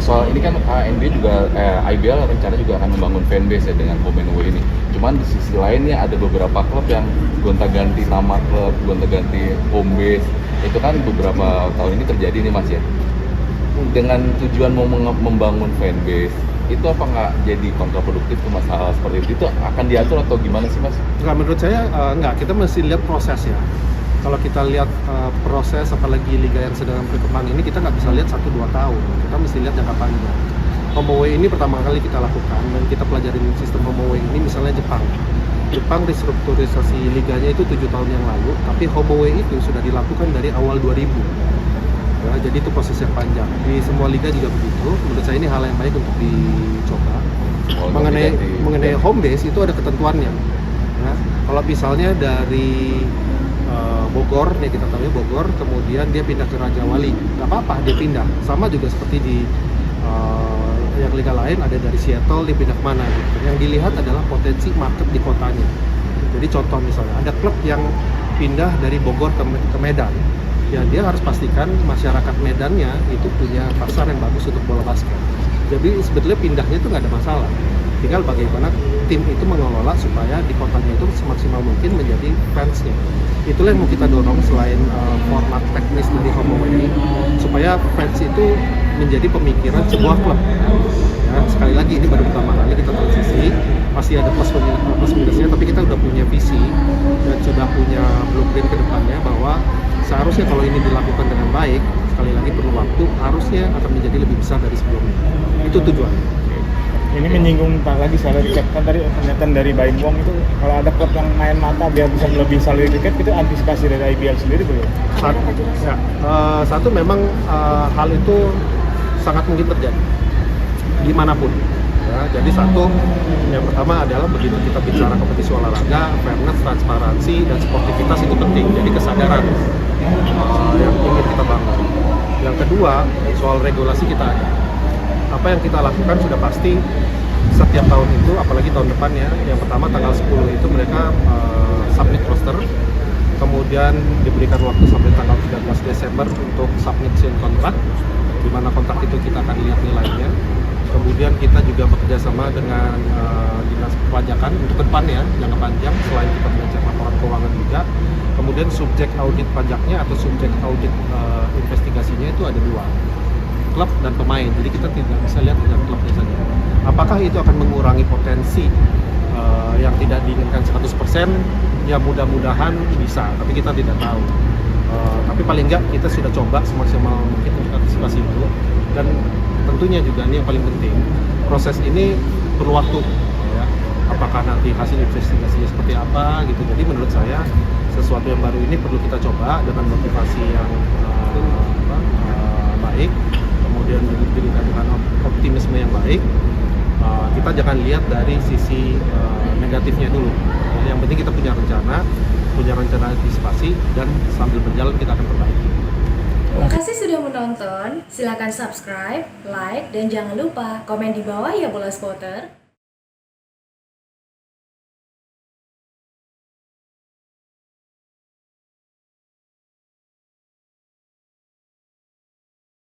soal ini kan NBA juga IBL rencana juga akan membangun fanbase ya dengan home and away ini. Cuman di sisi lainnya ada beberapa klub yang gonta-ganti nama klub, gonta-ganti home base. Itu kan beberapa tahun ini terjadi nih Mas ya. Dengan tujuan mau membangun fanbase, itu apa nggak jadi kontraproduktif ke masalah seperti itu akan diatur atau gimana sih Mas? Nggak, menurut saya nggak, kita mesti lihat proses ya. Kalau kita lihat proses apalagi liga yang sedang berkembang ini, kita nggak bisa lihat 1-2 tahun, kita mesti lihat jangka panjang. Home away ini pertama kali kita lakukan dan kita pelajarin sistem home away ini misalnya Jepang restrukturisasi liganya itu 7 tahun yang lalu, tapi home away itu sudah dilakukan dari awal 2000 ya, jadi itu proses yang panjang. Di semua liga juga begitu. Menurut saya ini hal yang baik untuk dicoba. Mengenai home base itu ada ketentuannya ya. Kalau misalnya dari Bogor, ya kita tahu ya Bogor, kemudian dia pindah ke Raja Wali, nggak apa-apa dia pindah. Sama juga seperti di yang liga lain, ada dari Seattle dia pindah kemana gitu. Yang dilihat adalah potensi market di kotanya. Jadi contoh misalnya ada klub yang pindah dari Bogor ke Medan, ya dia harus pastikan masyarakat Medannya itu punya pasar yang bagus untuk bola basket. Jadi sebetulnya pindahnya itu nggak ada masalah. Tinggal bagaimana tim itu mengelola supaya di kotanya itu semaksimal mungkin menjadi fansnya. Itulah yang mau kita dorong selain format teknis dari home away ini, supaya fans itu menjadi pemikiran sebuah klub. Ya, sekali lagi ini baru pertama kali kita transisi, masih ada plus minusnya, tapi kita udah punya visi dan sudah punya blueprint ke depannya bahwa seharusnya kalau ini dilakukan dengan baik, sekali lagi perlu waktu, harusnya akan menjadi lebih besar dari sebelumnya. Itu tujuannya. Ini menyinggung lagi salary cap, kan tadi pernyataan dari Baim Wong itu kalau ada klub yang main mata biar bisa lebih salary cap, itu antisipasi dari IBL sendiri tuh ya? Satu memang hal itu sangat mungkin terjadi dimanapun ya. Jadi satu, yang pertama adalah begitu kita bicara kompetisi olahraga, fairness, transparansi, dan sportivitas itu penting. Jadi kesadaran yang ingin kita bangun. Yang kedua, soal regulasi kita ada. Apa yang kita lakukan sudah pasti setiap tahun itu, apalagi tahun depan ya. Yang pertama tanggal 10 itu mereka submit roster, kemudian diberikan waktu sampai tanggal 13 Desember untuk submission kontrak, di mana kontrak itu kita akan lihat nilainya. Kemudian kita juga bekerja sama dengan dinas perpajakan untuk ke depan ya, jangka panjang, selain kita mengecek laporan keuangan juga. Kemudian subjek audit pajaknya atau subjek audit investigasinya itu ada 2, klub dan pemain. Jadi kita tidak bisa lihat dengan klubnya saja. Apakah itu akan mengurangi potensi yang tidak diinginkan 100%? Ya mudah-mudahan bisa, tapi kita tidak tahu. Tapi paling enggak kita sudah coba semaksimal mungkin untuk antisipasi itu. Dan tentunya juga ini yang paling penting, proses ini perlu waktu ya. Apakah nanti hasil investigasinya seperti apa gitu. Jadi menurut saya sesuatu yang baru ini perlu kita coba dengan motivasi yang baik, kemudian dengan optimisme yang baik. Kita jangan lihat dari sisi negatifnya dulu. Yang penting kita punya rencana antisipasi, dan sambil berjalan kita akan perbaiki. Terima kasih sudah menonton. Silakan subscribe, like, dan jangan lupa komen di bawah ya Bola Spotter.